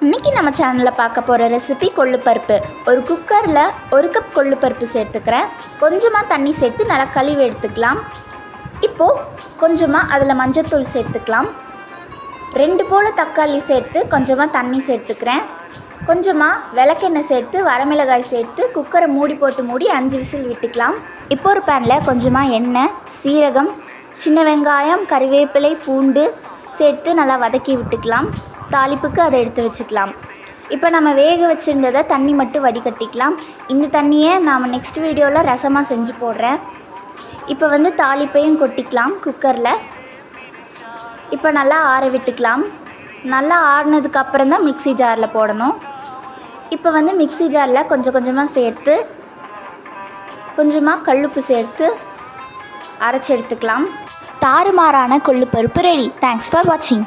இன்றைக்கி நம்ம சேனலில் பார்க்க போகிற ரெசிபி கொள்ளுப்பருப்பு. ஒரு குக்கரில் 1 கப் கொள்ளுப்பருப்பு சேர்த்துக்கிறேன். கொஞ்சமாக தண்ணி சேர்த்து நல்லா கழுவி எடுத்துக்கலாம். இப்போது கொஞ்சமாக அதில் மஞ்சத்தூள் சேர்த்துக்கலாம். 2 போல் தக்காளி சேர்த்து கொஞ்சமாக தண்ணி சேர்த்துக்கிறேன். கொஞ்சமாக விளக்கெண்ணெய் சேர்த்து வரமிளகாய் சேர்த்து குக்கரை மூடி 5 விசில் விட்டுக்கலாம். இப்போ ஒரு பேனில் கொஞ்சமாக எண்ணெய், சீரகம், சின்ன வெங்காயம், கறிவேப்பிலை, பூண்டு சேர்த்து நல்லா வதக்கி விட்டுக்கலாம். தாளிப்புக்கு அதை எடுத்து வச்சுக்கலாம். இப்போ நம்ம வேக வச்சுருந்ததை தண்ணி மட்டும் வடிகட்டிக்கலாம். இந்த தண்ணியை நாம் நெக்ஸ்ட் வீடியோவில் ரசமாக செஞ்சு போடுறேன். இப்போ தாளிப்பையும் கொட்டிக்கலாம் குக்கரில். இப்போ நல்லா ஆற விட்டுக்கலாம். நல்லா ஆறினதுக்கப்புறம் தான் மிக்ஸி ஜாரில் போடணும். இப்போ மிக்ஸி ஜாரில் கொஞ்சம் கொஞ்சமாக சேர்த்து கொஞ்சமாக கல்லுப்பு சேர்த்து அரைச்சி எடுத்துக்கலாம். தாறுமாறான கொள்ளுப்பருப்பு ரெடி. தேங்க்ஸ் ஃபார் வாட்சிங்.